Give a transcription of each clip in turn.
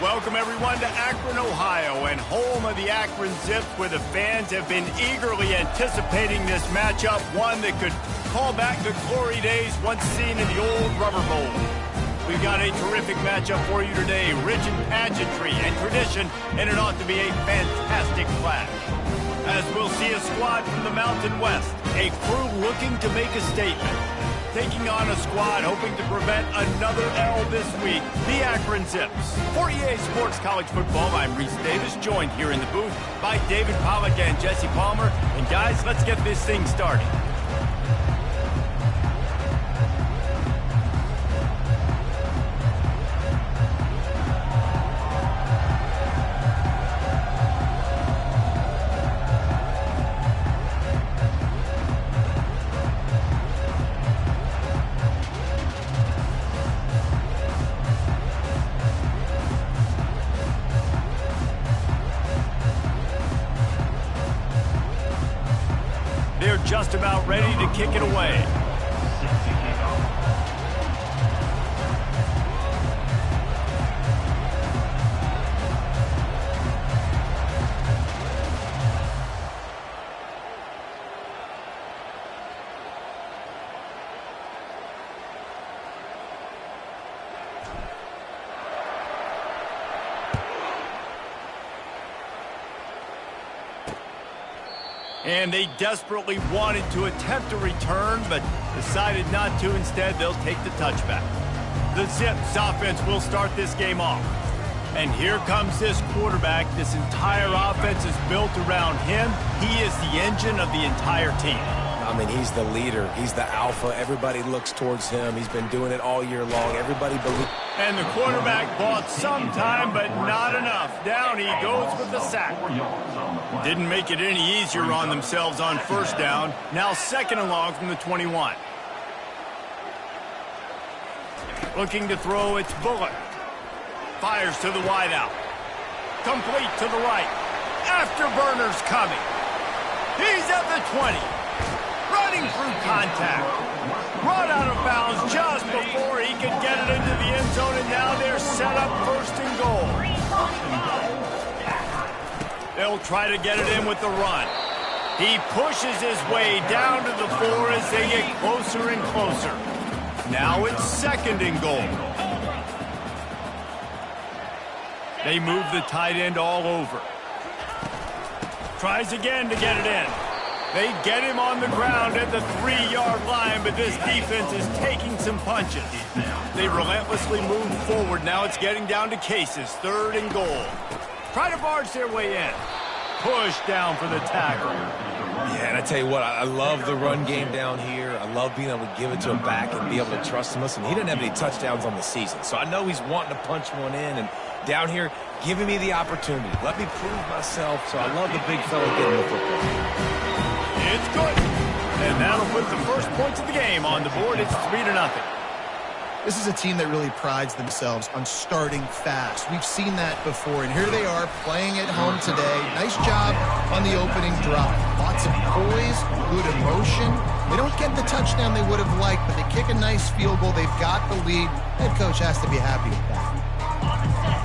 Welcome, everyone, to Akron, Ohio, and home of the Akron Zips, where the fans have been eagerly anticipating this matchup, one that could call back the glory days once seen in the old Rubber Bowl. We've got a terrific matchup for you today, rich in pageantry and tradition, and it ought to be a fantastic clash. As we'll see a squad from the Mountain West, a crew looking to make a statement, taking on a squad hoping to prevent another L this week, the Akron Zips. For EA Sports College Football, I'm Reese Davis, joined here in the booth by David Pollack and Jesse Palmer. And guys, let's get this thing started. They're just about ready to kick it away. And they desperately wanted to attempt a return, but decided not to. Instead, they'll take the touchback. The Zips offense will start this game off. And here comes this quarterback. This entire offense is built around him. He is the engine of the entire team. I mean, he's the leader. He's the alpha. Everybody looks towards him. He's been doing it all year long. Everybody believes. And the quarterback bought some time, but not enough. Down he goes with the sack. Didn't make it any easier on themselves on first down. Now second and long from the 21. Looking to throw, it's Bullock. Fires to the wideout. Complete to the right. Afterburner's coming. He's at the 20. Running through contact. Run out of bounds just before he could get it into the end zone, and now they're set up first and goal. They'll try to get it in with the run. He pushes his way down to the 4 as they get closer and closer. Now it's second and goal. They move the tight end all over. Tries again to get it in. They get him on the ground at the 3-yard line, but this defense is taking some punches. They relentlessly move forward. Now it's getting down to cases. Third and goal. Try to barge their way in. Push down for the tackle. Yeah, and I tell you what, I love the run game down here. I love being able to give it to him back and be able to trust him. Listen, he didn't have any touchdowns on the season, so I know he's wanting to punch one in. And down here, giving me the opportunity. Let me prove myself, so I love the big fella getting the football. It's good. And that'll put the first points of the game on the board. It's 3-0. This is a team that really prides themselves on starting fast. We've seen that before, and here they are playing at home today. Nice job on the opening drive. Lots of poise, good emotion. They don't get the touchdown they would have liked, but they kick a nice field goal. They've got the lead. Head coach has to be happy with that.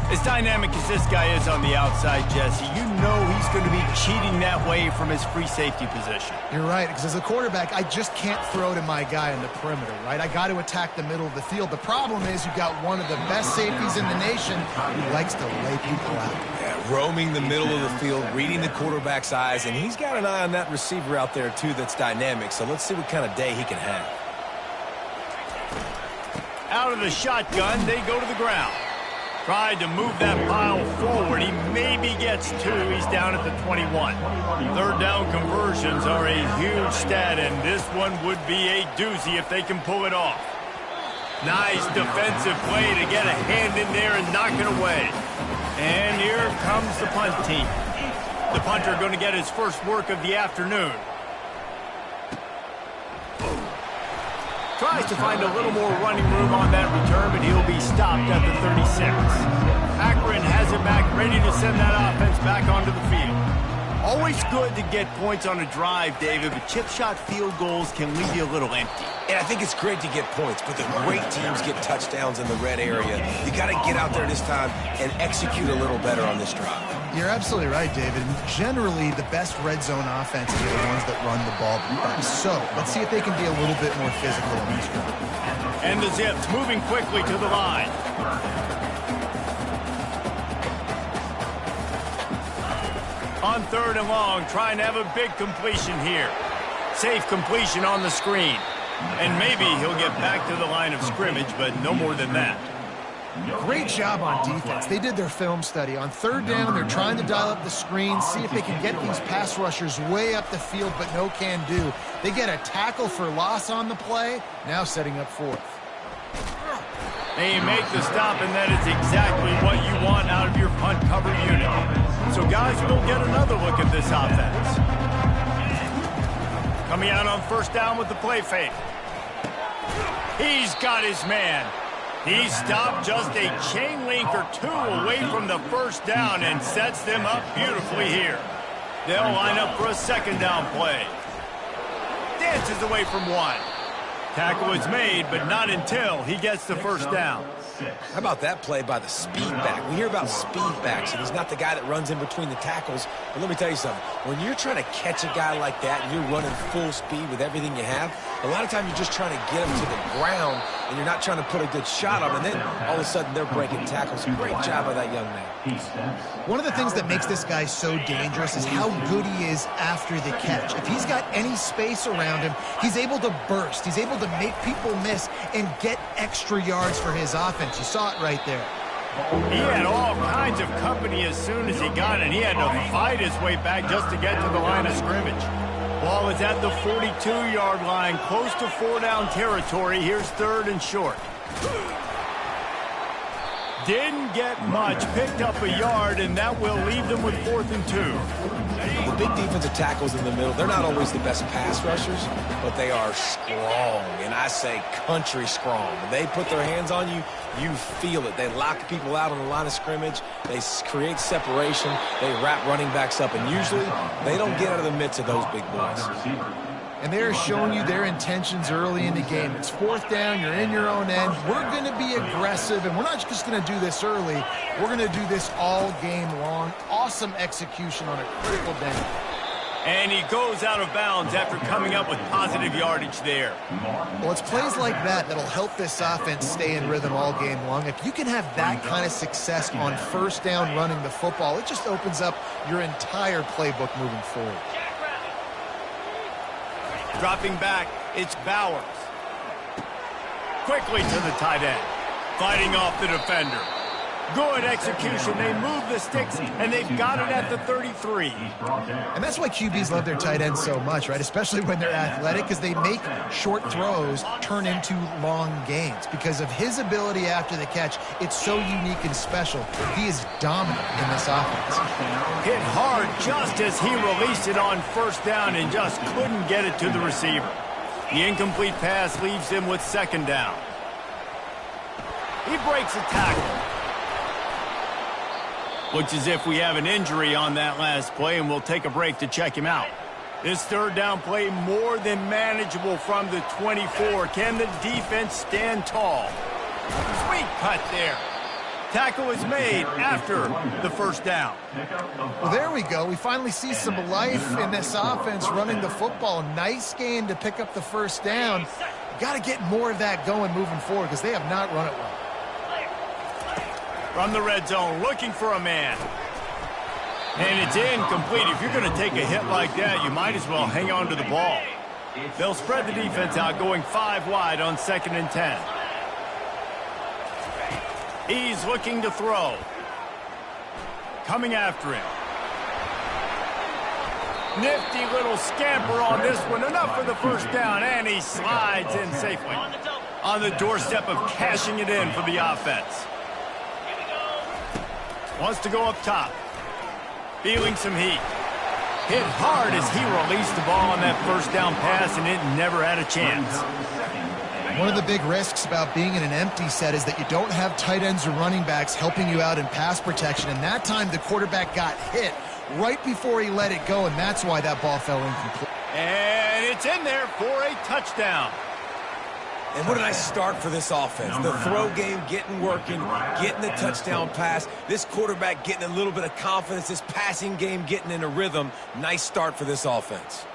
As dynamic as this guy is on the outside, Jesse, you know he's going to be cheating that way from his free safety position. You're right, because as a quarterback, I just can't throw to my guy in the perimeter, right? I got to attack the middle of the field. The problem is you've got one of the best safeties in the nation who likes to lay people out. Yeah, roaming the middle of the field, reading the quarterback's eyes, and he's got an eye on that receiver out there, too, that's dynamic. So let's see what kind of day he can have. Out of the shotgun, they go to the ground. Tried to move that pile forward. He maybe gets 2. He's down at the 21. Third down conversions are a huge stat, and this one would be a doozy if they can pull it off. Nice defensive play to get a hand in there and knock it away. And here comes the punt team. The punter going to get his first work of the afternoon. Tries to find a little more running room on that return, but he'll be stopped at the 36. Akron has it back, ready to send that offense back onto the field. Always good to get points on a drive, David, but chip shot field goals can leave you a little empty. And I think it's great to get points, but the great teams get touchdowns in the red area. You got to get out there this time and execute a little better on this drive. You're absolutely right, David. Generally, the best red zone offenses are the ones that run the ball the best. So let's see if they can be a little bit more physical in this drive. And the Zips moving quickly to the line. On 3rd and long, trying to have a big completion here. Safe completion on the screen. And maybe he'll get back to the line of scrimmage, but no more than that. Great job on defense. They did their film study. On 3rd down, they're trying to dial up the screen, see if they can get these pass rushers way up the field, but no can do. They get a tackle for loss on the play, now setting up 4th. They make the stop, and that is exactly what you want out of your punt cover unit. So, guys, we'll get another look at this offense. Coming out on 1st down with the play fake. He's got his man. He stopped just a chain link or 2 away from the 1st down and sets them up beautifully here. They'll line up for a 2nd down play. Dances away from 1. Tackle is made, but not until he gets the 1st down. How about that play by the speed back? We hear about speed backs, and he's not the guy that runs in between the tackles. But let me tell you something. When you're trying to catch a guy like that and you're running full speed with everything you have, a lot of times you're just trying to get him to the ground, and you're not trying to put a good shot on him. And then all of a sudden they're breaking tackles. Great job by that young man. One of the things that makes this guy so dangerous is how good he is after the catch. If he's got any space around him, he's able to burst. He's able to make people miss and get extra yards for his offense. You saw it right there. He had all kinds of company as soon as he got it. He had to fight his way back just to get to the line of scrimmage. Ball is at the 42-yard line, close to 4-down territory. Here's 3rd and short. Didn't get much, picked up a yard, and that will leave them with 4th and 2. The big defensive tackles in the middle, they're not always the best pass rushers, but they are strong, and I say country strong. When they put their hands on you, you feel it. They lock people out on the line of scrimmage. They create separation. They wrap running backs up, and usually they don't get out of the midst of those big boys. And they're showing you their intentions early in the game. It's 4th down, you're in your own end. We're going to be aggressive, and we're not just going to do this early. We're going to do this all game long. Awesome execution on a critical down. And he goes out of bounds after coming up with positive yardage there. Well, it's plays like that that'll help this offense stay in rhythm all game long. If you can have that kind of success on 1st down running the football, it just opens up your entire playbook moving forward. Dropping back, it's Bowers. Quickly to the tight end. Fighting off the defender. Good execution. They move the sticks, and they've got it at the 33. And that's why QBs love their tight ends so much, right? Especially when they're athletic, because they make short throws turn into long gains. Because of his ability after the catch, it's so unique and special. He is dominant in this offense. Hit hard just as he released it on 1st down and just couldn't get it to the receiver. The incomplete pass leaves him with 2nd down. He breaks a tackle. Looks as if we have an injury on that last play, and we'll take a break to check him out. This 3rd down play more than manageable from the 24. Can the defense stand tall? Sweet cut there. Tackle is made after the 1st down. Well, there we go. We finally see some life in this offense running the football. Nice gain to pick up the 1st down. Got to get more of that going moving forward because they have not run it well. From the red zone, looking for a man. And it's incomplete. If you're going to take a hit like that, you might as well hang on to the ball. They'll spread the defense out, going 5 wide on 2nd and 10. He's looking to throw. Coming after him. Nifty little scamper on this one. Enough for the 1st down, and he slides in safely. On the doorstep of cashing it in for the offense. Wants to go up top. Feeling some heat. Hit hard as he released the ball on that 1st down pass, and it never had a chance. One of the big risks about being in an empty set is that you don't have tight ends or running backs helping you out in pass protection. And that time the quarterback got hit right before he let it go, and that's why that ball fell incomplete. And it's in there for a touchdown. And what a nice start for this offense. The throw game getting working, getting the touchdown pass. This quarterback getting a little bit of confidence. This passing game getting in a rhythm. Nice start for this offense.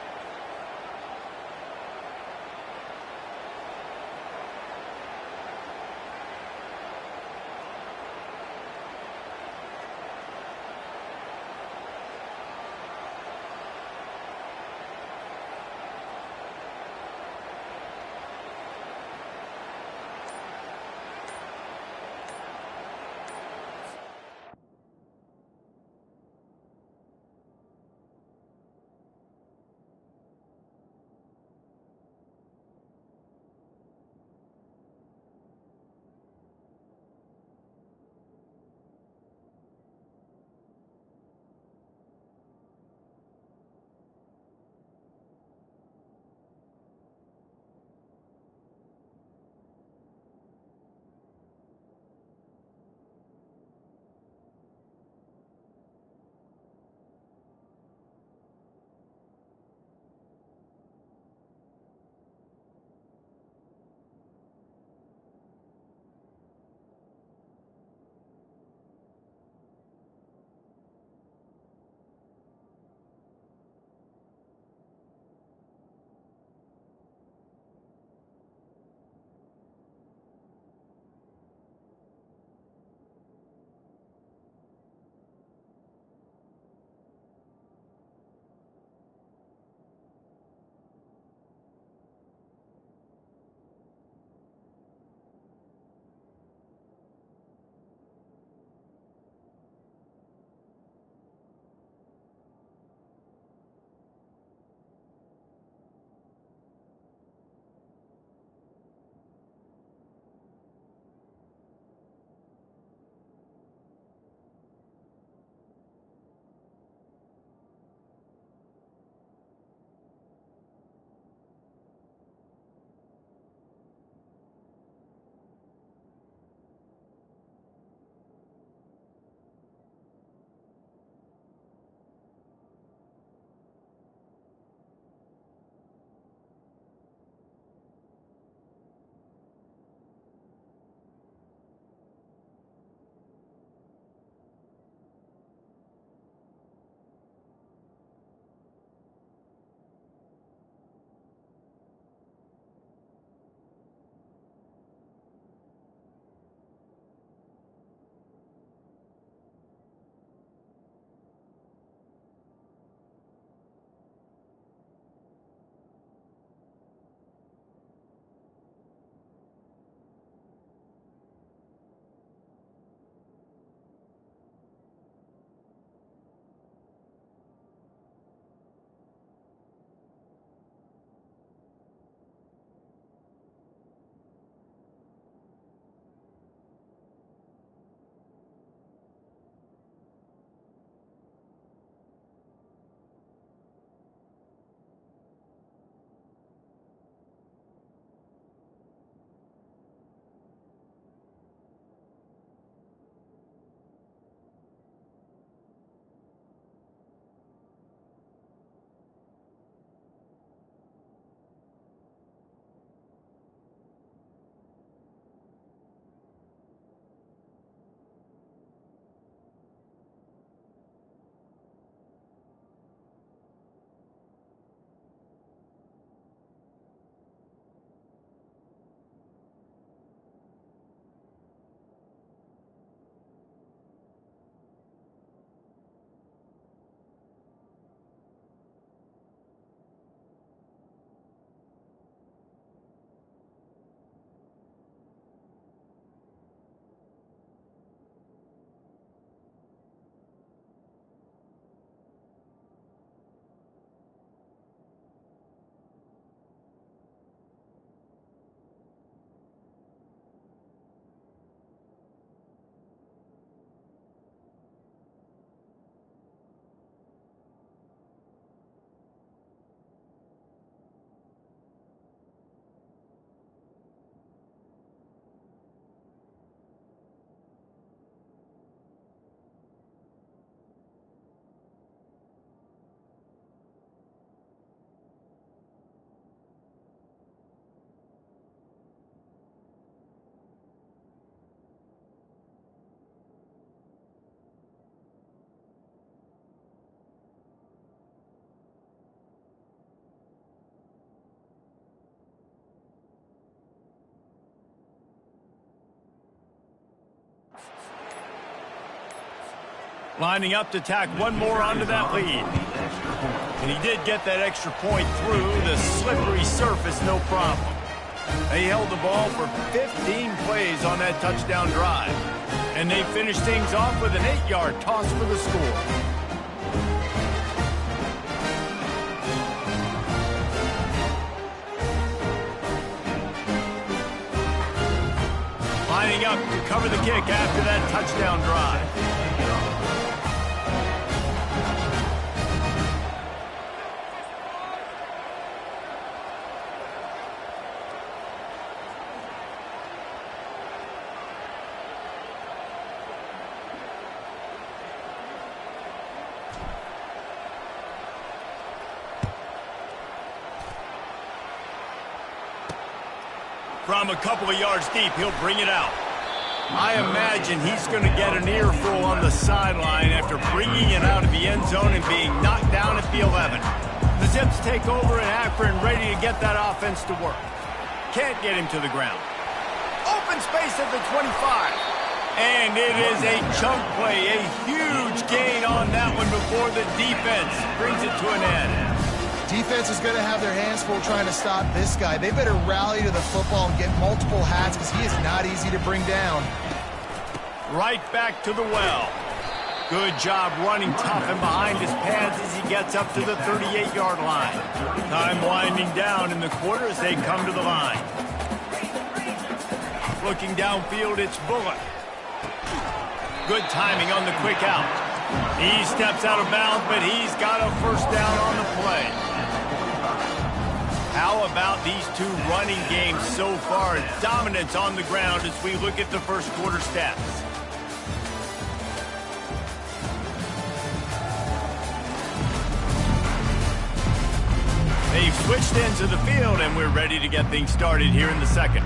Lining up to tack one more onto that lead. And he did get that extra point through the slippery surface, no problem. They held the ball for 15 plays on that touchdown drive. And they finished things off with an 8-yard toss for the score. Lining up to cover the kick after that touchdown drive. From a couple of yards deep, he'll bring it out. I imagine he's going to get an earful on the sideline after bringing it out of the end zone and being knocked down at the 11. The Zips take over in Akron, ready to get that offense to work. Can't get him to the ground. Open space at the 25. And it is a chunk play, a huge gain on that one before the defense brings it to an end. Defense is going to have their hands full trying to stop this guy. They better rally to the football and get multiple hats because he is not easy to bring down. Right back to the well. Good job running tough and behind his pads as he gets up to the 38-yard line. Time winding down in the quarter as they come to the line. Looking downfield, it's Bullock. Good timing on the quick out. He steps out of bounds, but he's got a first down on the play. How about these two running games so far? Dominance on the ground as we look at the first quarter stats. They've switched ends of the field, and we're ready to get things started here in the second.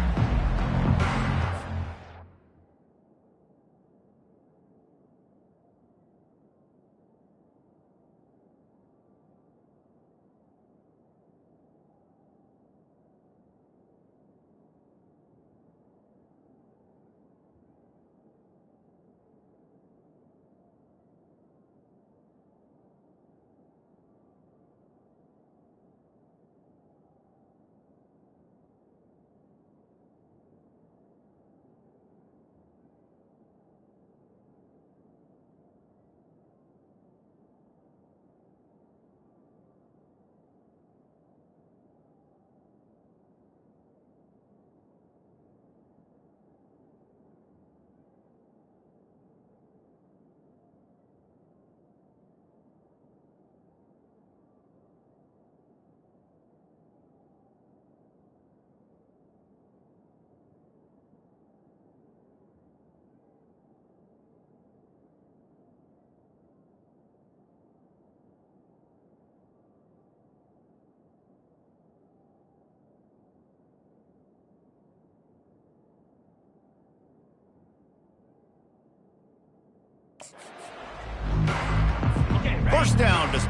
First down to...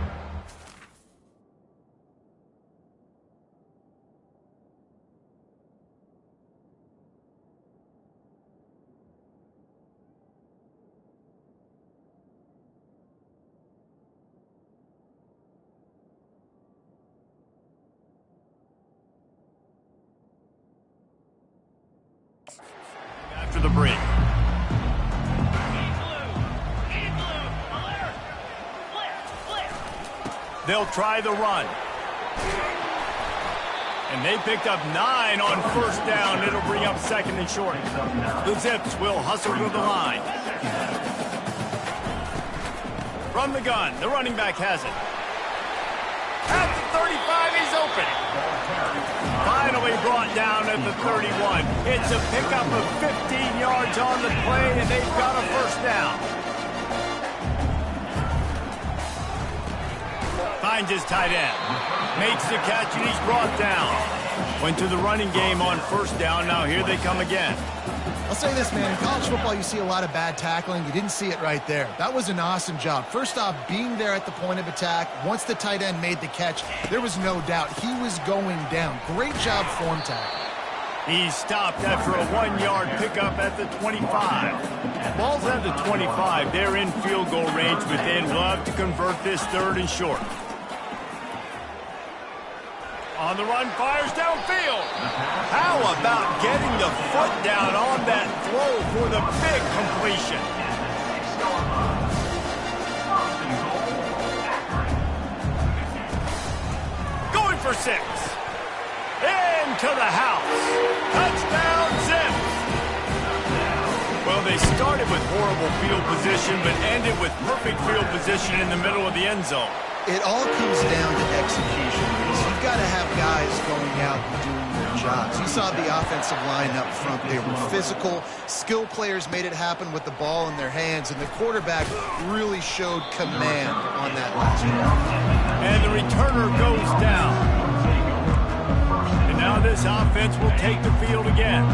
after the break. They'll try the run. And they picked up 9 on first down. It'll bring up second and short. The Zips will hustle to the line. From the gun, the running back has it. At the 35, he's open. Finally brought down at the 31. It's a pickup of 15 yards on the play, and they've got a first down. Finds his tight end. Makes the catch, and he's brought down. Went to the running game on first down. Now here they come again. I'll say this, man. In college football, you see a lot of bad tackling. You didn't see it right there. That was an awesome job. First off, being there at the point of attack. Once the tight end made the catch, there was no doubt he was going down. Great job form tackling. He's stopped after a 1-yard pickup at the 25. Ball's at the 25. They're in field goal range, but they'd love to convert this 3rd and short. On the run, fires downfield. How about getting the foot down on that throw for the big completion? Going for 6. Into the house. Touchdown, Zips. Well, they started with horrible field position, but ended with perfect field position in the middle of the end zone. It all comes down to execution. You've got to have guys going out and doing their jobs. You saw the offensive line up front. They were physical. Skill players made it happen with the ball in their hands, and the quarterback really showed command on that last one. And the returner goes down. Now this offense will take the field again.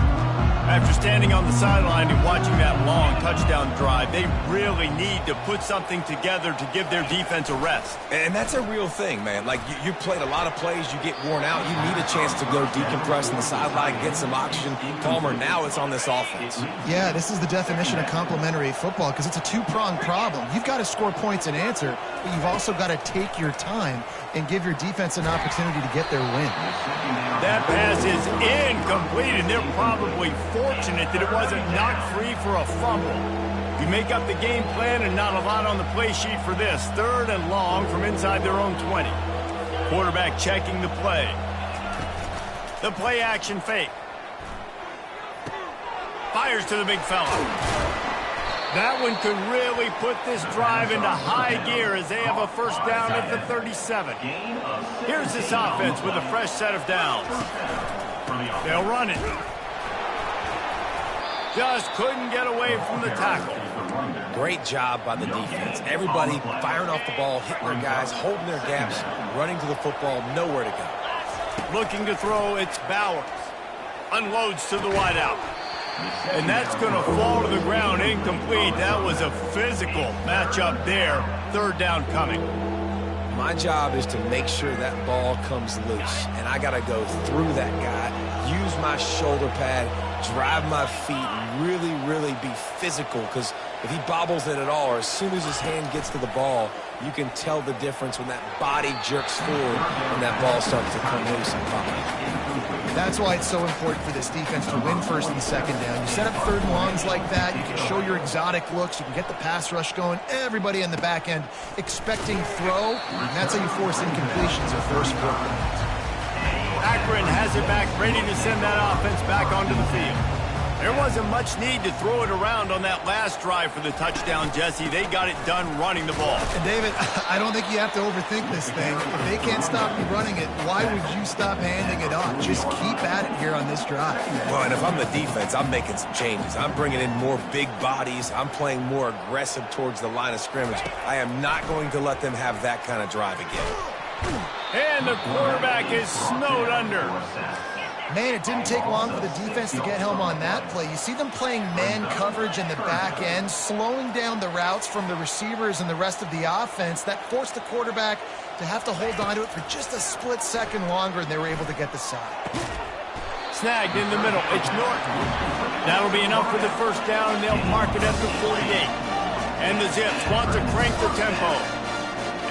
After standing on the sideline and watching that long touchdown drive, they really need to put something together to give their defense a rest. And that's a real thing, man. Like, you played a lot of plays, you get worn out, you need a chance to go decompress on the sideline, get some oxygen. Palmer, now it's on this offense. Yeah, this is the definition of complementary football because it's a two-pronged problem. You've got to score points and answer, but you've also got to take your time and give your defense an opportunity to get their win. That pass is incomplete, and they're probably fortunate that it wasn't knocked free for a fumble. You make up the game plan and not a lot on the play sheet for this. 3rd and long from inside their own 20. Quarterback checking the play. The play action fake. Fires to the big fella. That one could really put this drive into high gear as they have a first down at the 37. Here's this offense with a fresh set of downs. They'll run it. Just couldn't get away from the tackle. Great job by the defense. Everybody firing off the ball, hitting their guys, holding their gaps, running to the football, nowhere to go. Looking to throw, it's Bowers. Unloads to the wideout. And that's going to fall to the ground incomplete. That was a physical matchup there. 3rd down coming. My job is to make sure that ball comes loose. And I got to go through that guy, use my shoulder pad, drive my feet, and really be physical. Because if he bobbles it at all, or as soon as his hand gets to the ball, you can tell the difference when that body jerks forward and that ball starts to come loose and pop. That's why it's so important for this defense to win 1st and 2nd down. You set up 3rd and longs like that. You can show your exotic looks. You can get the pass rush going. Everybody in the back end expecting throw. And that's how you force incompletions or force 4th downs. Akron has it back, ready to send that offense back onto the field. There wasn't much need to throw it around on that last drive for the touchdown, Jesse. They got it done running the ball. And David, I don't think you have to overthink this thing. If they can't stop you running it, why would you stop handing it off? Just keep at it here on this drive. Well, and if I'm the defense, I'm making some changes. I'm bringing in more big bodies. I'm playing more aggressive towards the line of scrimmage. I am not going to let them have that kind of drive again. And the quarterback is snowed under. Man, it didn't take long for the defense to get home on that play. You see them playing man coverage in the back end, slowing down the routes from the receivers and the rest of the offense. That forced the quarterback to have to hold on to it for just a split second longer, and they were able to get the sack. Snagged in the middle. It's Norton. That'll be enough for the first down, and they'll mark it at the 48. And the Zips want to crank the tempo.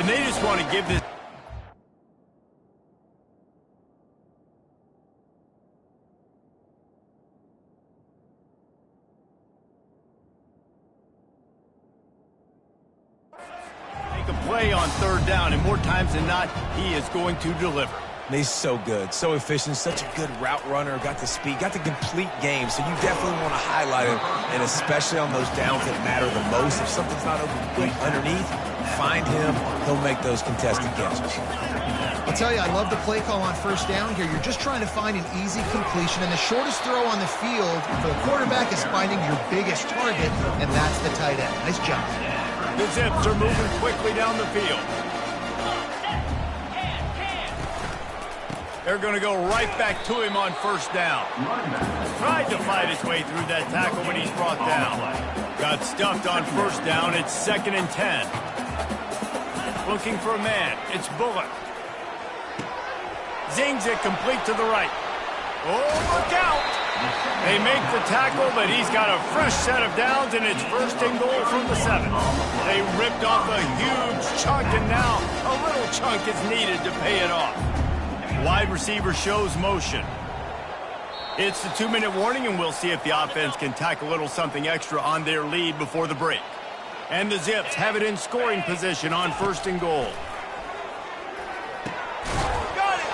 And they just want to give this. Play on 3rd down, and more times than not, he is going to deliver. He's so good, so efficient, such a good route runner, got the speed, got the complete game, so you definitely want to highlight him, and especially on those downs that matter the most. If something's not open underneath, find him, he'll make those contested catches. I'll tell you, I love the play call on 1st down here. You're just trying to find an easy completion, and the shortest throw on the field for the quarterback is finding your biggest target, and that's the tight end. Nice job. The Zips are moving quickly down the field. They're going to go right back to him on 1st down. Tried to fight his way through that tackle, but he's brought down. Got stuffed on 1st down. It's 2nd and 10. Looking for a man. It's Bullock. Zings it complete to the right. Oh, look out! They make the tackle, but he's got a fresh set of downs, and it's first and goal from the 7. They ripped off a huge chunk, and now a little chunk is needed to pay it off. Wide receiver shows motion. It's the 2-minute warning, and we'll see if the offense can tack a little something extra on their lead before the break. And the Zips have it in scoring position on first and goal. Got it!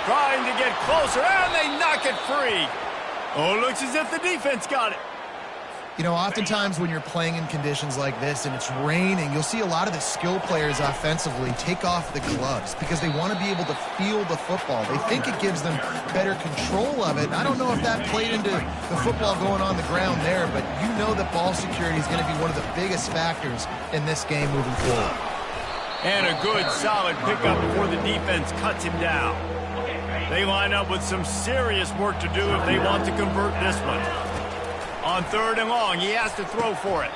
Trying to get closer, and they knock it free. Oh, looks as if the defense got it. You know, oftentimes when you're playing in conditions like this and it's raining, you'll see a lot of the skill players offensively take off the gloves because they want to be able to feel the football. They think it gives them better control of it. I don't know if that played into the football going on the ground there, but you know that ball security is going to be one of the biggest factors in this game moving forward. And a good, solid pickup before the defense cuts him down. They line up with some serious work to do if they want to convert this one. On 3rd and long, he has to throw for it.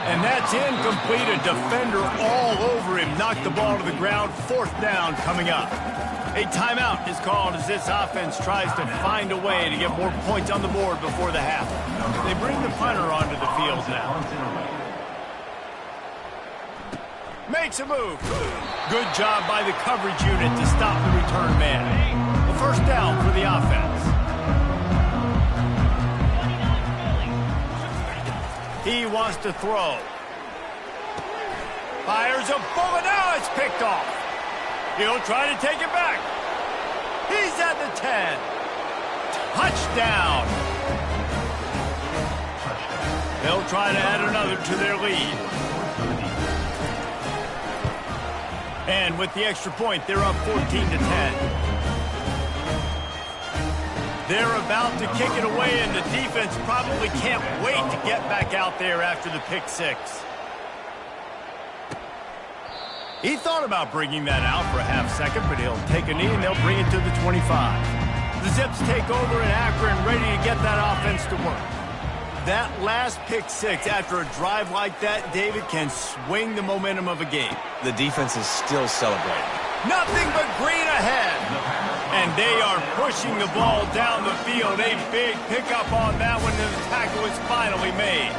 And that's incomplete. A defender all over him. Knocked the ball to the ground. 4th down coming up. A timeout is called as this offense tries to find a way to get more points on the board before the half. They bring the punter onto the field now. Makes a move. Good job by the coverage unit to stop the return man. A 1st down for the offense. He wants to throw. Fires a bullet. Now it's picked off. He'll try to take it back. He's at the 10. Touchdown. They'll try to add another to their lead. And with the extra point, they're up 14-10. They're about to kick it away, and the defense probably can't wait to get back out there after the pick 6. He thought about bringing that out for a half second, but he'll take a knee, and they'll bring it to the 25. The Zips take over in Akron, ready to get that offense to work. That last pick 6 after a drive like that, David, can swing the momentum of a game. The defense is still celebrating. Nothing but green ahead. And they are pushing the ball down the field. A big pickup on that one, and the tackle is finally made.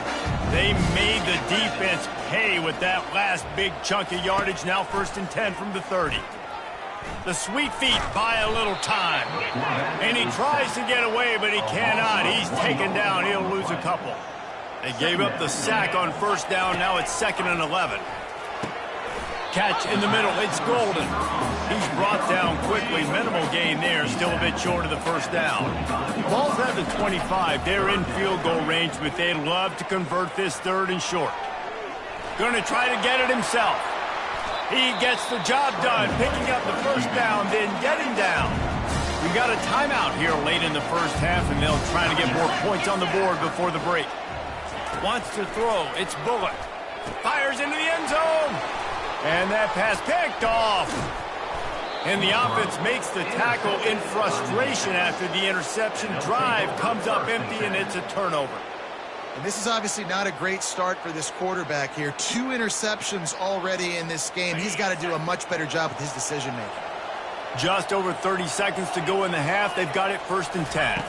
They made the defense pay with that last big chunk of yardage. Now 1st and 10 from the 30. The sweet feet buy a little time. And he tries to get away, but he cannot. He's taken down. He'll lose a couple. They gave up the sack on 1st down. Now it's 2nd and 11. Catch in the middle. It's Golden. He's brought down quickly. Minimal gain there. Still a bit short of the 1st down. Ball's at the 25. They're in field goal range, but they'd love to convert this 3rd and short. Going to try to get it himself. He gets the job done, picking up the 1st down, then getting down. We've got a timeout here late in the 1st half, and they'll try to get more points on the board before the break. Wants to throw. It's Bullock. Fires into the end zone. And that pass picked off. And the offense makes the tackle in frustration after the interception. Drive comes up empty, and it's a turnover. And this is obviously not a great start for this quarterback here. 2 interceptions already in this game. He's got to do a much better job with his decision-making. Just over 30 seconds to go in the half. They've got it 1st and 10.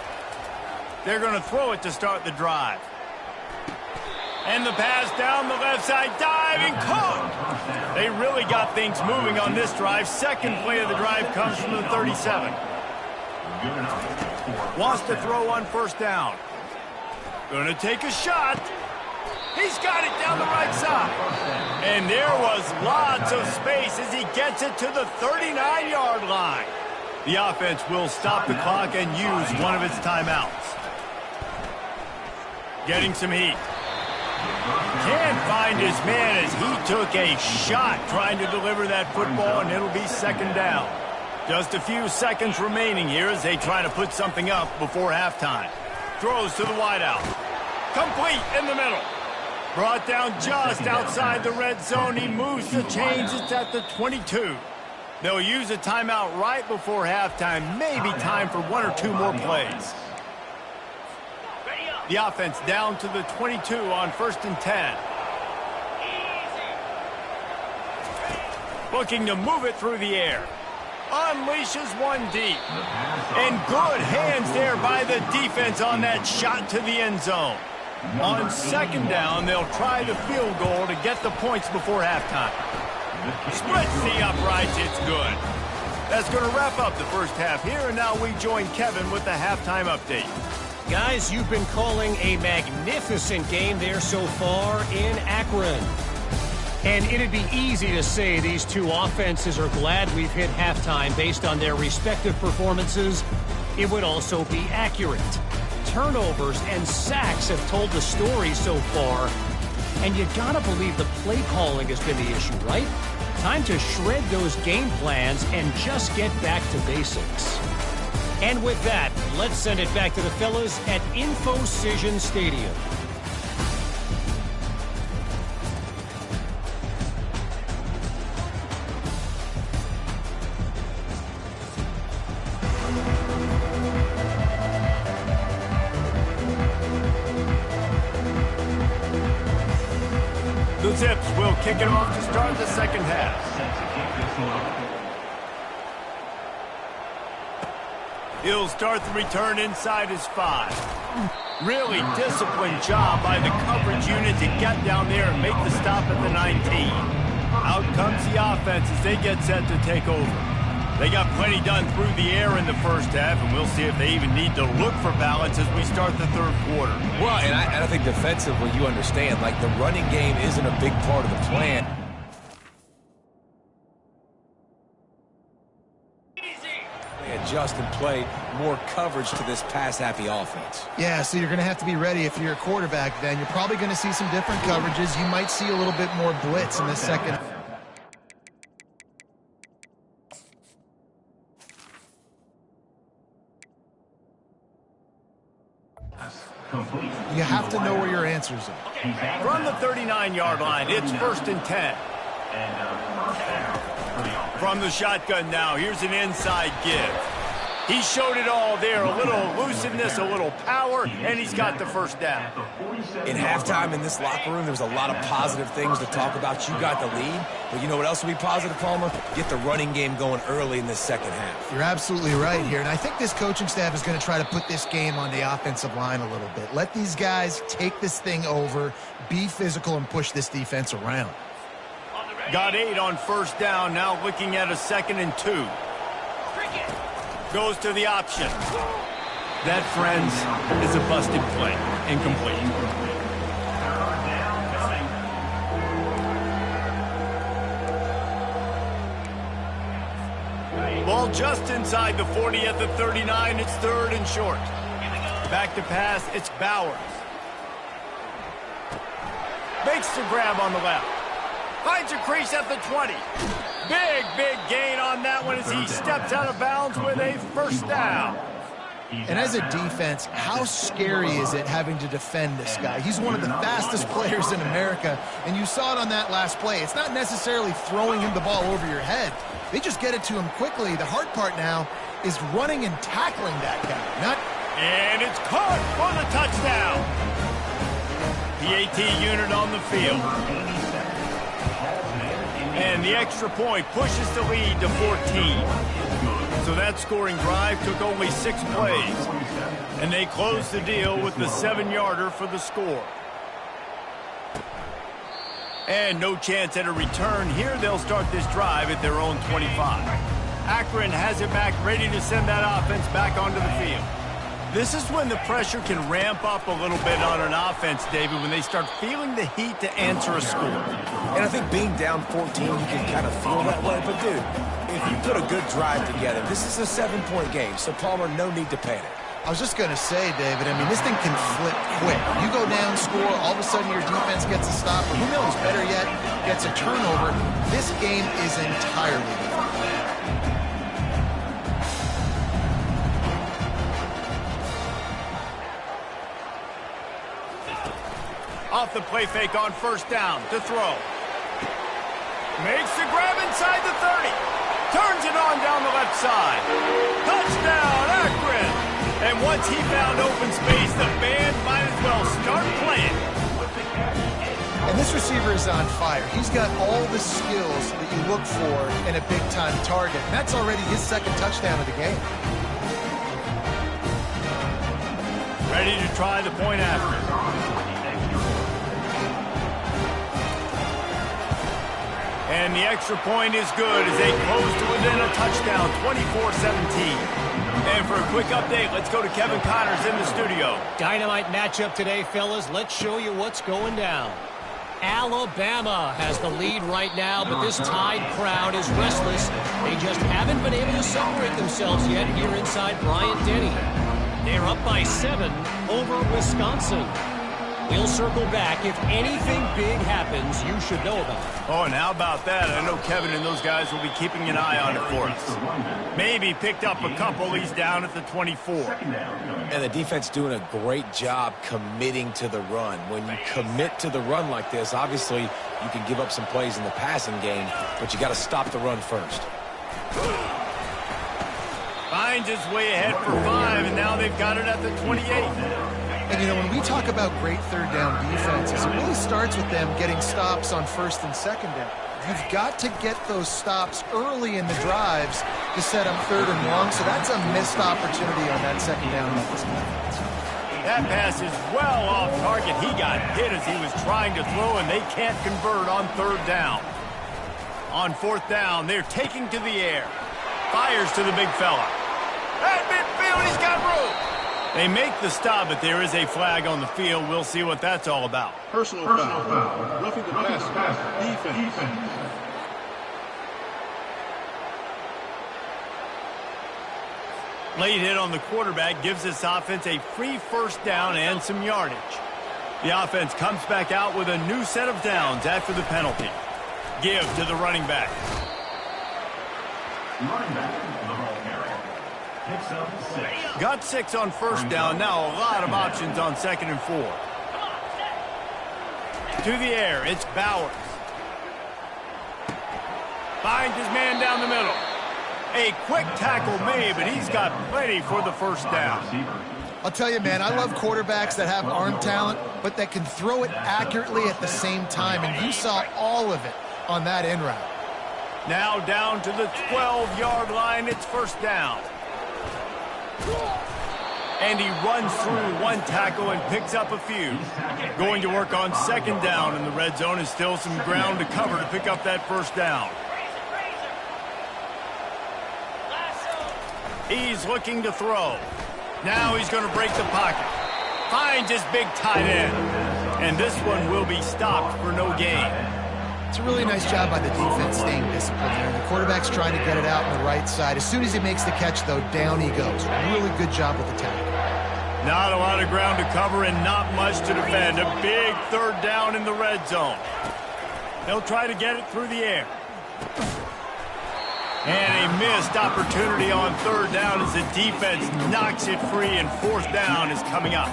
They're going to throw it to start the drive. And the pass down the left side, diving, caught. They really got things moving on this drive. 2nd play of the drive comes from the 37. Wants to throw on 1st down. Going to take a shot. He's got it down the right side. And there was lots of space as he gets it to the 39-yard line. The offense will stop the clock and use one of its timeouts. Getting some heat. Can't find his man as he took a shot trying to deliver that football, and it'll be 2nd down. Just a few seconds remaining here as they try to put something up before halftime. Throws to the wideout. Complete in the middle. Brought down just outside the red zone. He moves the chains. It's at the 22. They'll use a timeout right before halftime. Maybe time for 1 or 2 more plays. The offense down to the 22 on 1st and 10. Looking to move it through the air. unleashes one deep. And good hands there by the defense on that shot to the end zone. On second down, they'll try the field goal to get the points before halftime. Splits the uprights, it's good. That's going to wrap up the first half here, and now we join Kevin with the halftime update. Guys, you've been calling a magnificent game there so far in Akron. And it'd be easy to say these two offenses are glad we've hit halftime based on their respective performances. It would also be accurate. Turnovers and sacks have told the story so far. And you gotta believe the play calling has been the issue, right? Time to shred those game plans and just get back to basics. And with that, let's send it back to the fellas at InfoCision Stadium. The Zips will kick it off to start the second half. He'll start the return inside his 5. Really disciplined job by the coverage unit to get down there and make the stop at the 19. Out comes the offense as they get set to take over. They got plenty done through the air in the first half, and we'll see if they even need to look for balance as we start the third quarter. Well, and I think defensively, you understand, like the running game isn't a big part of the plan. They adjust and play more coverage to this pass-happy offense. Yeah, so you're going to have to be ready if you're a quarterback then. You're probably going to see some different coverages. You might see a little bit more blitz in the second. You have to know where your answers are. From the 39-yard line, it's 1st and 10. From the shotgun now, here's an inside give. He showed it all there, a little elusiveness, a little power, and he's got the first down. In halftime in this locker room, there was a lot of positive things to talk about. You got the lead, but you know what else will be positive, Palmer? Get the running game going early in this second half. You're absolutely right here, and I think this coaching staff is going to try to put this game on the offensive line a little bit. Let these guys take this thing over, be physical, and push this defense around. Got 8 on first down, now looking at a 2nd and 2. Goes to the option. That, friends, is a busted play. Incomplete. Ball just inside the 40 at the 39. It's 3rd and short. Back to pass. It's Bowers. Makes the grab on the left. Finds a crease at the 20. Big gain on that one as he steps out of bounds with a first down. And as a defense, how scary is it having to defend this guy? He's one of the fastest players in America, and you saw it on that last play. It's not necessarily throwing him the ball over your head. They just get it to him quickly. The hard part now is running and tackling that guy. And it's caught for the touchdown. PAT unit on the field. And the extra point pushes the lead to 14. So that scoring drive took only 6 plays. And they closed the deal with the 7-yarder for the score. And no chance at a return here. They'll start this drive at their own 25. Akron has it back, ready to send that offense back onto the field. This is when the pressure can ramp up a little bit on an offense, David, when they start feeling the heat to answer a score. And I think being down 14, you can kind of feel that way. But, dude, if you put a good drive together, this is a 7-point game. So, Palmer, no need to panic. I was just going to say, David, I mean, this thing can flip quick. You go down, score, all of a sudden your defense gets a stop, or who knows, better yet, gets a turnover. This game is entirely different. Off the play fake on first down to throw. Makes the grab inside the 30. Turns it on down the left side. Touchdown, Akron! And once he found open space, the band might as well start playing. And this receiver is on fire. He's got all the skills that you look for in a big-time target. And that's already his second touchdown of the game. Ready to try the point after. And the extra point is good as they close to within a touchdown, 24-17. And for a quick update, let's go to Kevin Connors in the studio. Dynamite matchup today, fellas. Let's show you what's going down. Alabama has the lead right now, but this Tide crowd is restless. They just haven't been able to separate themselves yet here inside Bryant-Denny. They're up by 7 over Wisconsin. We'll circle back. If anything big happens, you should know about it. Oh, and how about that? I know Kevin and those guys will be keeping an eye on it for us. Maybe picked up a couple. He's down at the 24. And the defense doing a great job committing to the run. When you commit to the run like this, obviously you can give up some plays in the passing game, but you got to stop the run first. Finds his way ahead for 5, and now they've got it at the 28. And, you know, when we talk about great third down defenses, it really starts with them getting stops on first and second down. You've got to get those stops early in the drives to set up third and long, so that's a missed opportunity on that second down. That pass is well off target. He got hit as he was trying to throw, and they can't convert on third down. On fourth down, they're taking to the air. Fires to the big fella. At midfield, he's got room. They make the stop, but there is a flag on the field. We'll see what that's all about. Personal foul. Roughing the pass. Defense. Late hit on the quarterback gives this offense a free first down and some yardage. The offense comes back out with a new set of downs after the penalty. Give to the running back. Running back, the ball carrier. Picks up 6. Got 6 on first down. Now a lot of options on second and 4. To the air, it's Bowers. Finds his man down the middle. A quick tackle made, but he's got plenty for the first down. I'll tell you, man, I love quarterbacks that have arm talent, but that can throw it accurately at the same time, and you saw all of it on that in route. Now down to the 12-yard line. It's first down. And he runs through one tackle and picks up a few. Going to work on second down in the red zone. Is still some ground to cover to pick up that first down. He's looking to throw. Now he's going to break the pocket. Finds his big tight end. And this one will be stopped for no gain. It's a really nice job by the defense staying disciplined there. The quarterback's trying to get it out on the right side. As soon as he makes the catch, though, down he goes. Really good job with the tackle. Not a lot of ground to cover and not much to defend. A big third down in the red zone. They'll try to get it through the air. And a missed opportunity on third down as the defense knocks it free, and fourth down is coming up.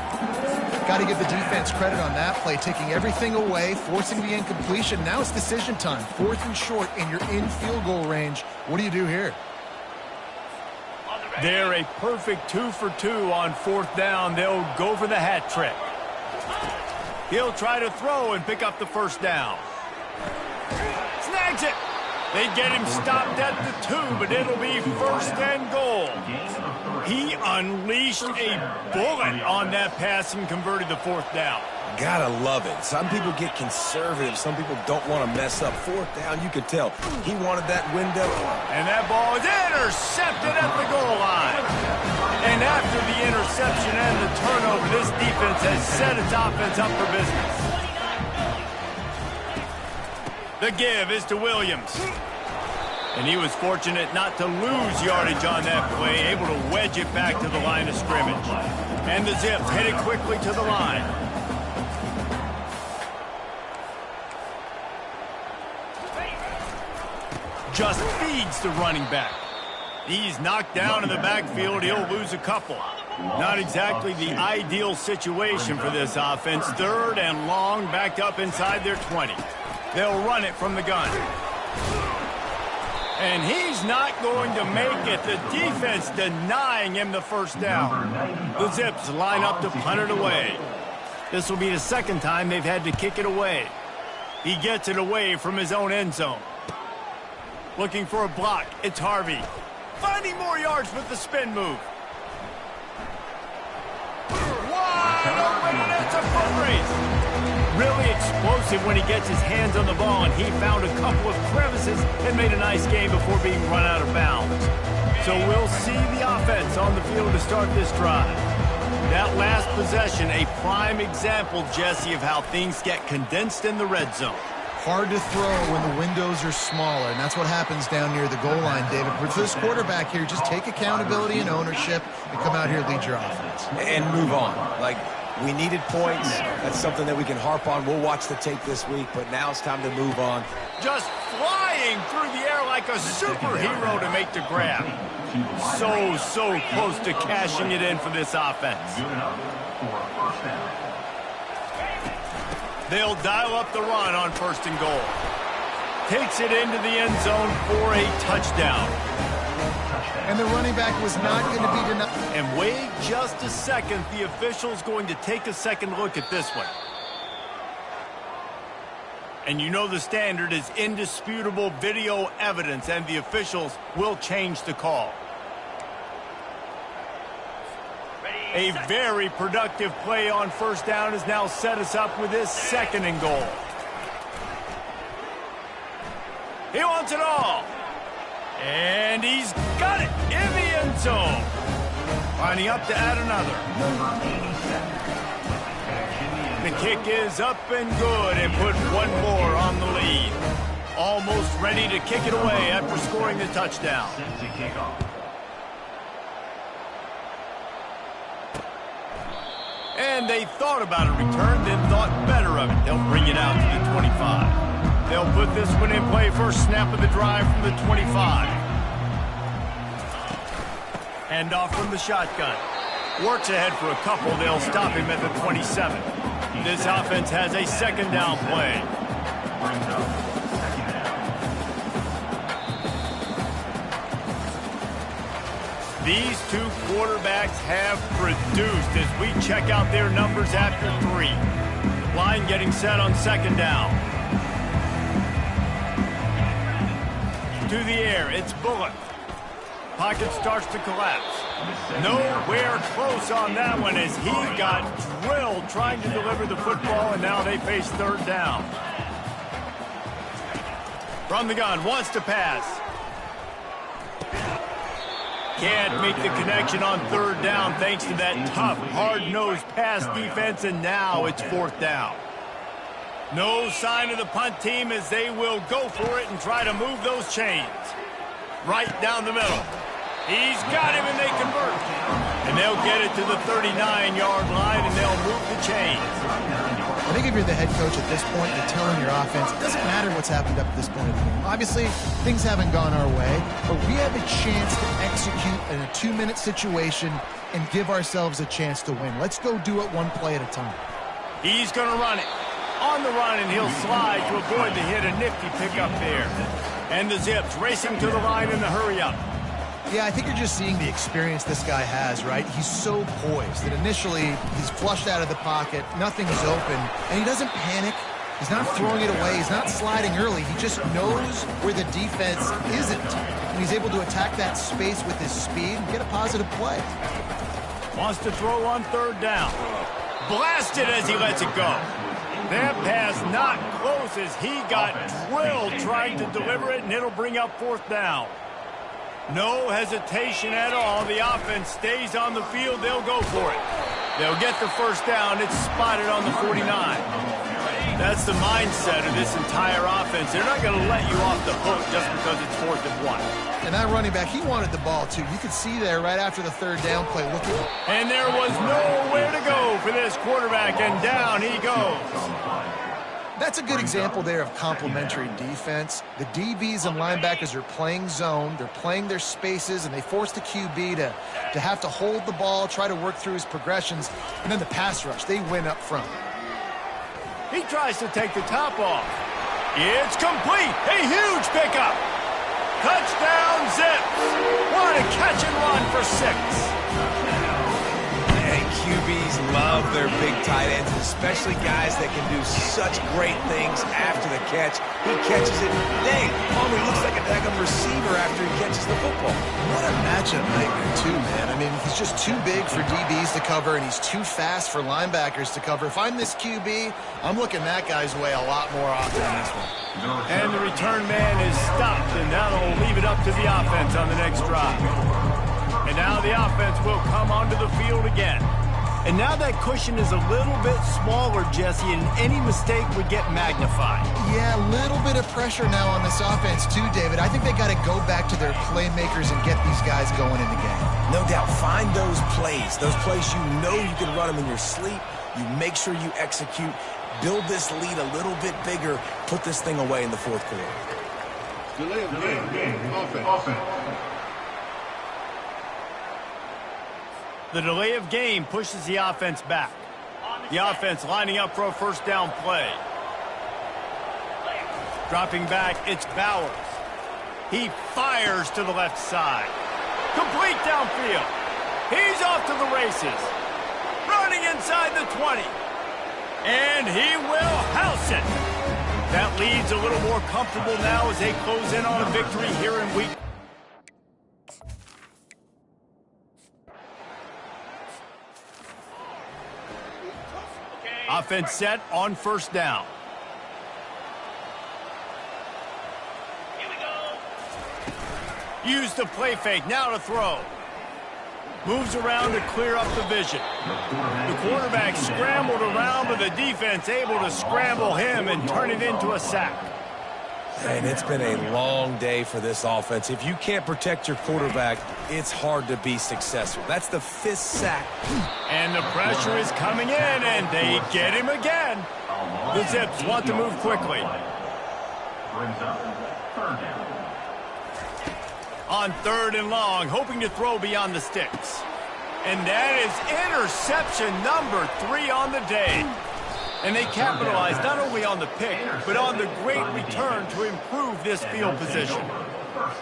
Got to give the defense credit on that play, taking everything away, forcing the incompletion. Now it's decision time. Fourth and short, and you're in field goal range. What do you do here? They're a perfect 2 for 2 on fourth down. They'll go for the hat trick. He'll try to throw and pick up the first down. Snags it. They get him stopped at the 2, but it'll be first and goal. He unleashed a bullet on that pass and converted the fourth down. Gotta love it. Some people get conservative. Some people don't want to mess up. Fourth down, you could tell. He wanted that window. And that ball is intercepted at the goal line. And after the interception and the turnover, this defense has set its offense up for business. The give is to Williams. And he was fortunate not to lose yardage on that play, able to wedge it back to the line of scrimmage. And the Zips headed quickly to the line. Just feeds the running back. He's knocked down in the backfield. He'll lose a couple. Not exactly the ideal situation for this offense. Third and long, backed up inside their 20. They'll run it from the gun. And he's not going to make it. The defense denying him the first down. The Zips line up to punt it away. This will be the second time they've had to kick it away. He gets it away from his own end zone. Looking for a block. It's Harvey. Finding more yards with the spin move. Wide open, and it's a foot race. Really explosive when he gets his hands on the ball, and he found a couple of crevices and made a nice game before being run out of bounds. So we'll see the offense on the field to start this drive. That last possession, a prime example, Jesse, of how things get condensed in the red zone. Hard to throw when the windows are smaller, and that's what happens down near the goal line, David. But for this quarterback here, just take accountability and ownership and come out here and lead your offense. And move on. Like, we needed points. That's something that we can harp on. We'll watch the tape this week, but now it's time to move on. Just flying through the air like a superhero to make the grab. So close to cashing it in for this offense. They'll dial up the run on 1st and goal. Takes it into the end zone for a touchdown. And the running back was not going to be denied. And wait just a second. The official's going to take a second look at this one. And you know the standard is indisputable video evidence, and the officials will change the call. A very productive play on 1st down has now set us up with his 2nd and goal. He wants it all. And he's got it in the end zone. Lining up to add another. The kick is up and good and put one more on the lead. Almost ready to kick it away after scoring the touchdown. And they thought about a return, then thought better of it. They'll bring it out to the 25. They'll put this one in play first snap of the drive from the 25. Hand off from the shotgun. Works ahead for a couple. They'll stop him at the 27. This offense has a 2nd down play. These two quarterbacks have produced as we check out their numbers after 3. Line getting set on 2nd down. To the air, it's Bullock. Pocket starts to collapse. Nowhere close on that one as he got drilled trying to deliver the football, and now they face 3rd down. From the gun, wants to pass. Can't make the connection on 3rd down thanks to that tough, hard-nosed pass defense, and now it's 4th down. No sign of the punt team as they will go for it and try to move those chains. Right down the middle. He's got him, and they convert. And they'll get it to the 39-yard line, and they'll move the chains. I think if you're the head coach at this point, you're telling your offense, it doesn't matter what's happened up to this point of the game. Obviously, things haven't gone our way, but we have a chance to execute in a 2-minute situation and give ourselves a chance to win. Let's go do it one play at a time. He's going to run it. On the run, and he'll slide to avoid the hit. A nifty pickup there. And the Zips racing to the line in the hurry-up. Yeah, I think you're just seeing the experience this guy has, right? He's so poised that initially he's flushed out of the pocket, nothing's open, and he doesn't panic. He's not throwing it away. He's not sliding early. He just knows where the defense isn't, and he's able to attack that space with his speed and get a positive play. Wants to throw on 3rd down. Blasted as he lets it go. That pass not close as he got drilled trying to deliver it, and it'll bring up 4th down. No hesitation at all. The offense stays on the field. They'll go for it. They'll get the 1st down. It's spotted on the 49. That's the mindset of this entire offense. They're not going to let you off the hook just because it's 4th and 1. And that running back, he wanted the ball, too. You could see there right after the 3rd down play. Look at. And there was nowhere to go for this quarterback, and down he goes. That's a good example there of complementary defense. The DBs and linebackers are playing zone. They're playing their spaces, and they force the QB to have to hold the ball, try to work through his progressions. And then the pass rush, they win up front. He tries to take the top off. It's complete. A huge pickup. Touchdown, Zips. What a catch and run for 6. Hey, QB DBs love their big tight ends, especially guys that can do such great things after the catch. He catches it. Dang, Palmer looks like a daggum receiver after he catches the football. What a matchup nightmare, too, man. I mean, he's just too big for DBs to cover, and he's too fast for linebackers to cover. If I'm this QB, I'm looking that guy's way a lot more often in this one. And the return man is stopped, and that'll leave it up to the offense on the next drive. And now the offense will come onto the field again. And now that cushion is a little bit smaller, Jesse, and any mistake would get magnified. Yeah, a little bit of pressure now on this offense too, David. I think they got to go back to their playmakers and get these guys going in the game. No doubt. Find those plays you know you can run them in your sleep. You make sure you execute. Build this lead a little bit bigger. Put this thing away in the fourth quarter. Delay of game. Offense. The delay of game pushes the offense back. The offense lining up for a first down play. Dropping back, it's Bowers. He fires to the left side. Complete downfield. He's off to the races. Running inside the 20. And he will house it. That lead's a little more comfortable now as they close in on a victory here in week. Offense set on first down. Here we go. Use the play fake. Now to throw. Moves around to clear up the vision. The quarterback scrambled around, but the defense able to scramble him and turn it into a sack. And it's been a long day for this offense. If you can't protect your quarterback, it's hard to be successful. That's the 5th sack. And the pressure is coming in, and they get him again. The Zips want to move quickly. Brings up third down. On 3rd and long, hoping to throw beyond the sticks. And that is interception number 3 on the day. And they capitalized not only on the pick, but on the great return to improve this field position.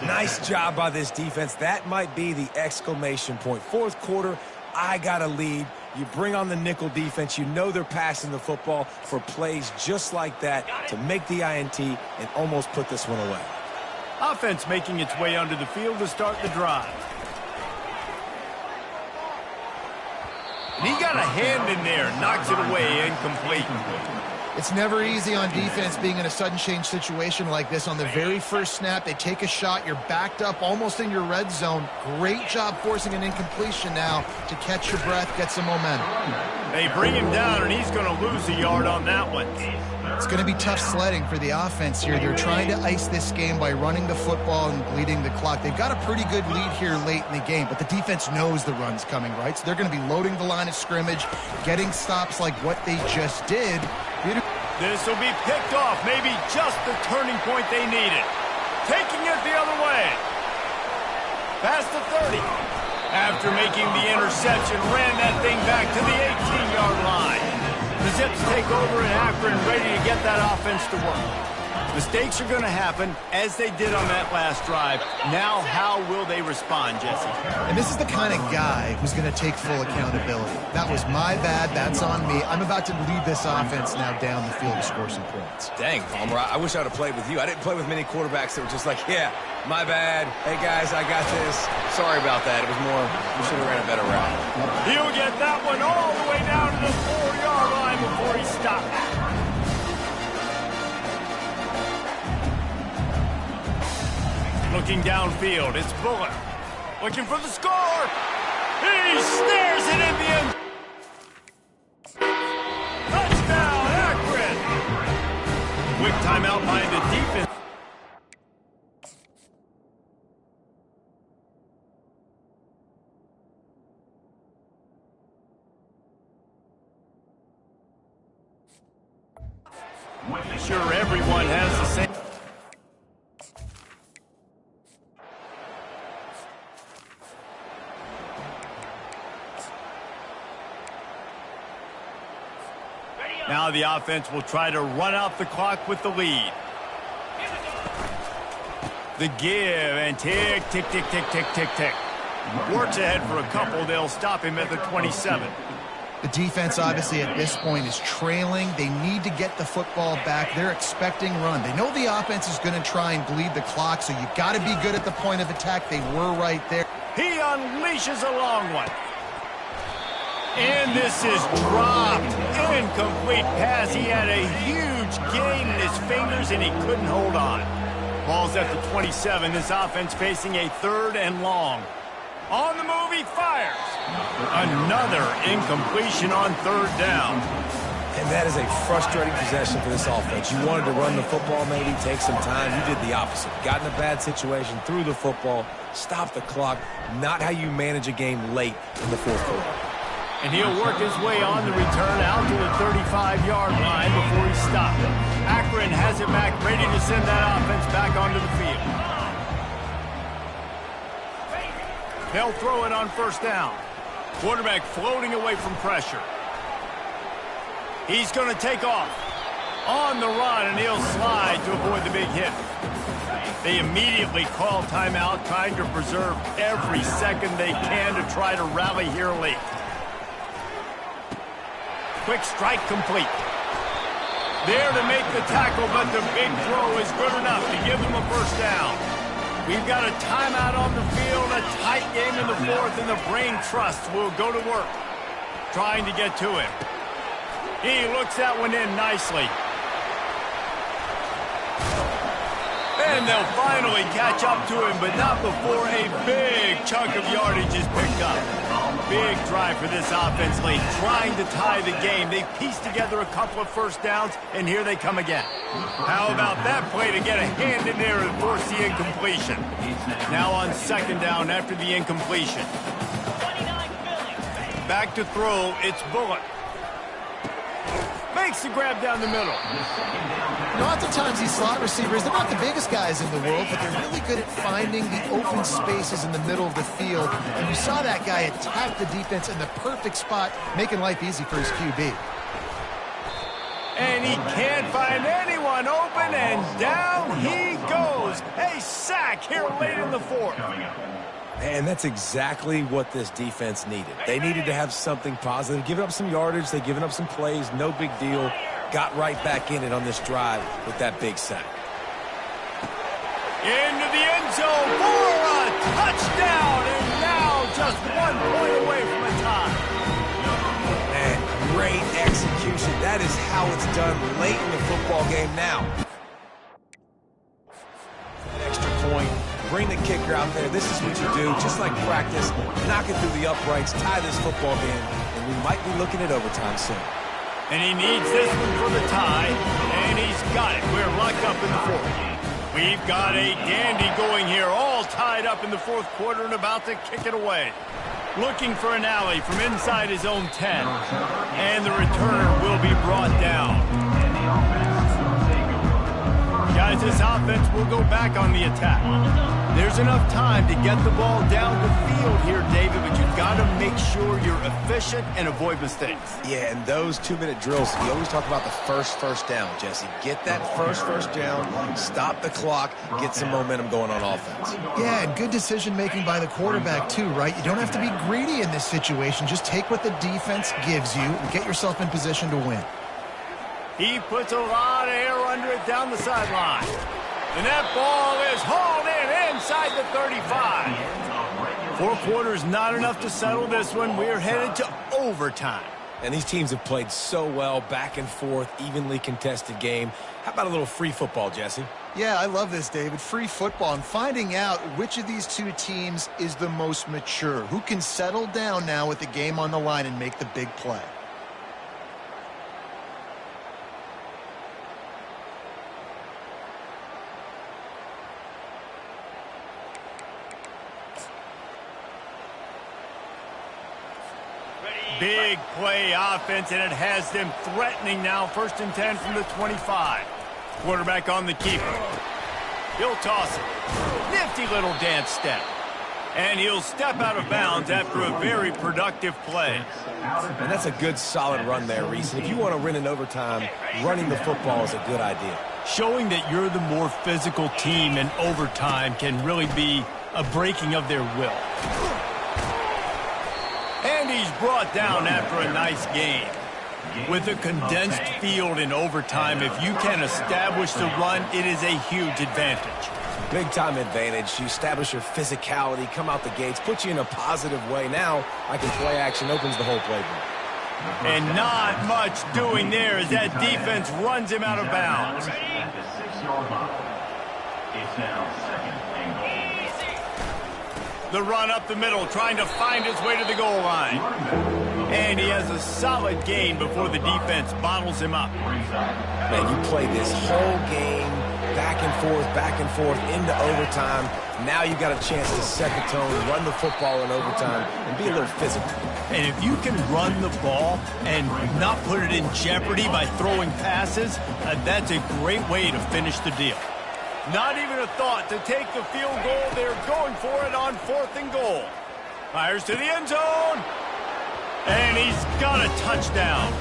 Nice job by this defense. That might be the exclamation point. Fourth quarter, I got a lead. You bring on the nickel defense. You know they're passing the football for plays just like that to make the INT and almost put this one away. Offense making its way onto the field to start the drive. And he got a hand in there, knocks it away, incomplete. It's never easy on defense being in a sudden change situation like this. On the very first snap, they take a shot. You're backed up almost in your red zone. Great job forcing an incompletion now to catch your breath, get some momentum. They bring him down, and he's going to lose a yard on that one. It's going to be tough sledding for the offense here. They're trying to ice this game by running the football and bleeding the clock. They've got a pretty good lead here late in the game, but the defense knows the run's coming, right? So they're going to be loading the line of scrimmage, getting stops like what they just did. This will be picked off, maybe just the turning point they needed. Taking it the other way. Past the 30. After making the interception, ran that thing back to the 18-yard line. The Zips take over in Akron, ready to get that offense to work. Mistakes are going to happen, as they did on that last drive. Now, how will they respond, Jesse? And this is the kind of guy who's going to take full accountability. That was my bad. That's on me. I'm about to lead this offense now down the field to score some points. Dang, Palmer, I wish I would have played with you. I didn't play with many quarterbacks that were just like, yeah, my bad. Hey, guys, I got this. Sorry about that. It was more, we should have ran a better route. He'll get that one all the way down to the 4-yard line before he stops. Looking downfield, it's Bullock. Looking for the score. He snares it in the end. Touchdown, Akron. Quick timeout by the defense. Sure, everyone has the same. Now the offense will try to run out the clock with the lead. The give and tick, tick, tick, tick, tick, tick, tick. Works ahead for a couple. They'll stop him at the 27. The defense, obviously, at this point is trailing. They need to get the football back. They're expecting run. They know the offense is going to try and bleed the clock, so you got to be good at the point of attack. They were right there. He unleashes a long one. And this is dropped. Incomplete pass. He had a huge gain in his fingers, and he couldn't hold on. Ball's at the 27. This offense facing a 3rd and long. On the move, he fires. Another incompletion on 3rd down. And that is a frustrating possession for this offense. You wanted to run the football, maybe take some time. You did the opposite. Got in a bad situation, threw the football, stopped the clock. Not how you manage a game late in the 4th quarter. And he'll work his way on the return out to the 35-yard line before he stopped. Akron has it back, ready to send that offense back onto the field. They'll throw it on 1st down. Quarterback floating away from pressure. He's going to take off. On the run, and he'll slide to avoid the big hit. They immediately call timeout, trying to preserve every second they can to try to rally here late. Quick strike complete. There to make the tackle, but the big throw is good enough to give them a 1st down. We've got a timeout on the field, a tight game in the 4th, and the brain trust will go to work, trying to get to him. He looks that one in nicely. And they'll finally catch up to him, but not before a big chunk of yardage is picked up. Big drive for this offense late, trying to tie the game. They pieced together a couple of 1st downs, and here they come again. How about that play to get a hand in there and force the incompletion? Now on 2nd down after the incompletion. Back to throw, it's Bullock. Makes the grab down the middle. Oftentimes these slot receivers, they're not the biggest guys in the world, but they're really good at finding the open spaces in the middle of the field. And you saw that guy attack the defense in the perfect spot, making life easy for his QB. And he can't find anyone open, and down he goes. A sack here late in the 4th. And that's exactly what this defense needed. They needed to have something positive. Giving up some yardage, they've given up some plays, no big deal. Got right back in it on this drive with that big sack. Into the end zone for a touchdown, and now just 1 point away from a tie. And great execution. That is how it's done late in the football game now. Extra point. Bring the kicker out there. This is what you do, just like practice. Knock it through the uprights, tie this football game, and we might be looking at overtime soon. And he needs this one for the tie, and he's got it. We're locked up in the 4th. We've got a dandy going here, all tied up in the 4th quarter and about to kick it away. Looking for an alley from inside his own 10, and the returner will be brought down. Guys, this offense will go back on the attack. There's enough time to get the ball down the field here, David, but you've got to make sure you're efficient and avoid mistakes. Yeah, and those 2-minute drills, we always talk about the first down, Jesse. Get that first down, stop the clock, get some momentum going on offense. Yeah, and good decision-making by the quarterback, too, right? You don't have to be greedy in this situation. Just take what the defense gives you and get yourself in position to win. He puts a lot of air under it down the sideline. And that ball is hauled in inside the 35. 4 quarters, not enough to settle this one. We're headed to overtime. And these teams have played so well, back and forth, evenly contested game. How about a little free football, Jesse? Yeah, I love this, David. Free football and finding out which of these two teams is the most mature. Who can settle down now with the game on the line and make the big play. Big play offense, and it has them threatening now. 1st and 10 from the 25. Quarterback on the keeper. He'll toss it. Nifty little dance step. And he'll step out of bounds after a very productive play. And that's a good, solid run there, Reese. If you want to win in overtime, running the football is a good idea. Showing that you're the more physical team in overtime can really be a breaking of their will. And he's brought down after a nice game. With a condensed field in overtime, if you can establish the run, it is a huge advantage. Big-time advantage. You establish your physicality, come out the gates, put you in a positive way. Now, I can play action, opens the whole playbook. And not much doing there as that defense runs him out of bounds. It's now second and goal. The run up the middle, trying to find his way to the goal line. And he has a solid gain before the defense bottles him up. Man, you play this whole game back and forth into overtime. Now you got a chance to set the tone, run the football in overtime, and be a little physical. And if you can run the ball and not put it in jeopardy by throwing passes, that's a great way to finish the deal. Not even a thought to take the field goal. They're going for it on 4th and goal. Fires to the end zone. And he's got a touchdown.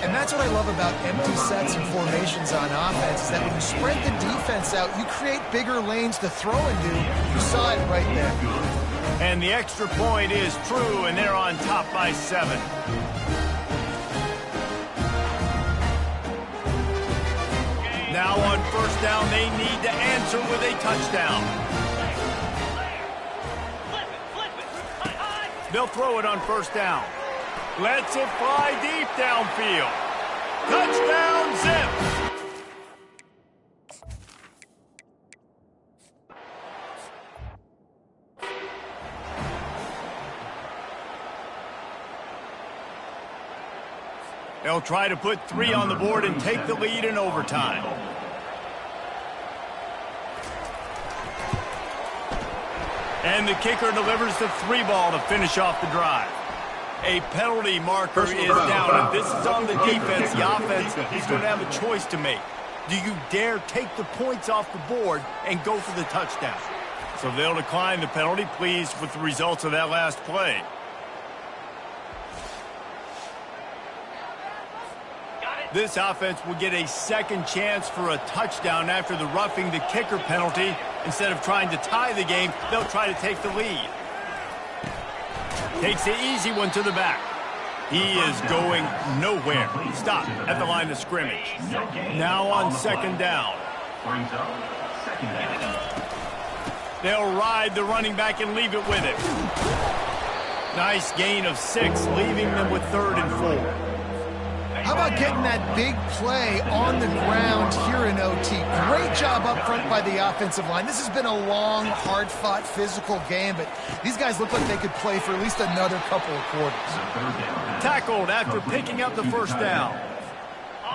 And that's what I love about empty sets and formations on offense, is that when you spread the defense out, you create bigger lanes to throw into. You saw it right there. And the extra point is true, and they're on top by 7. Now on 1st down, they need to answer with a touchdown. They'll throw it on 1st down. Lets it fly deep downfield. Touchdown, Zips! They'll try to put 3 on the board and take the lead in overtime. And the kicker delivers the 3 ball to finish off the drive. A penalty marker is down, and this is on the defense. The offense is going to have a choice to make. Do you dare take the points off the board and go for the touchdown? So they'll decline the penalty, pleased with the results of that last play. This offense will get a second chance for a touchdown after the roughing the kicker penalty. Instead of trying to tie the game, they'll try to take the lead. Takes the easy one to the back. He is going nowhere. Stop at the line of scrimmage. Now on 2nd down. They'll ride the running back and leave it with it. Nice gain of 6, leaving them with 3rd and 4. How about getting that big play on the ground here in OT? Great job up front by the offensive line. This has been a long, hard-fought, physical game, but these guys look like they could play for at least another couple of quarters. Tackled after picking up the 1st down.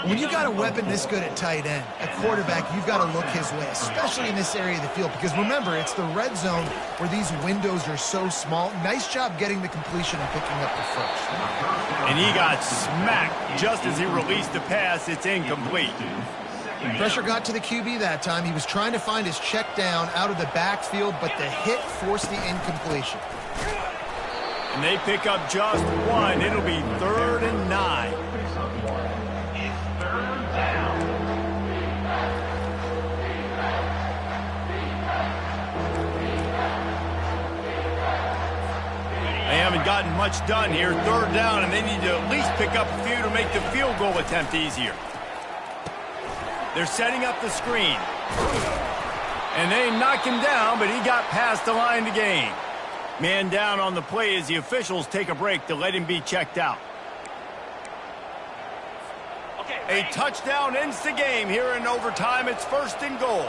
When you got a weapon this good at tight end, a quarterback, you've got to look his way, especially in this area of the field. Because remember, it's the red zone where these windows are so small. Nice job getting the completion and picking up the 1st. And he got smacked just as he released the pass. It's incomplete. Pressure got to the QB that time. He was trying to find his check down out of the backfield, but the hit forced the incompletion. And they pick up just 1. It'll be 3rd and 9. They haven't gotten much done here. 3rd down, and they need to at least pick up a few to make the field goal attempt easier. They're setting up the screen. And they knock him down, but he got past the line to gain. Man down on the play as the officials take a break to let him be checked out. A touchdown ends the game here in overtime. It's 1st and goal.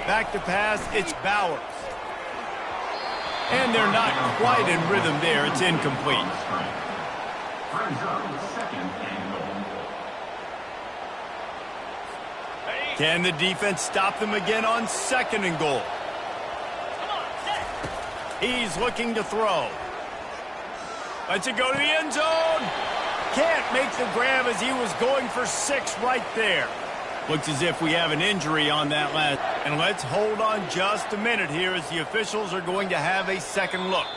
Back to pass, it's Bowers. And they're not quite in rhythm there. It's incomplete. Can the defense stop them again on 2nd and goal? He's looking to throw. Lets it go to the end zone. Can't make the grab as he was going for 6 right there. Looks as if we have an injury on that last. And let's hold on just a minute here as the officials are going to have a second look.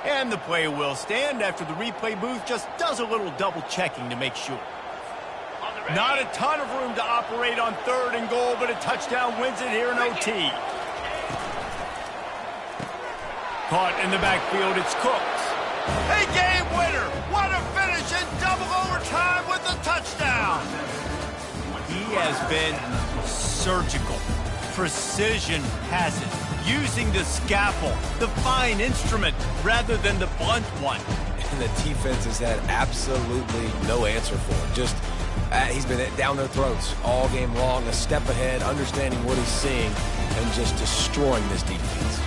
And the play will stand after the replay booth just does a little double checking to make sure. Not a ton of room to operate on 3rd and goal, but a touchdown wins it here in OT. Caught in the backfield, it's Cooks. A game winner! What a finish in double overtime with a touchdown! He has been surgical. Precision has it. Using the scalpel, the fine instrument, rather than the blunt one. And the defense has had absolutely no answer for him. Just, he's been down their throats all game long, a step ahead, understanding what he's seeing, and just destroying this defense.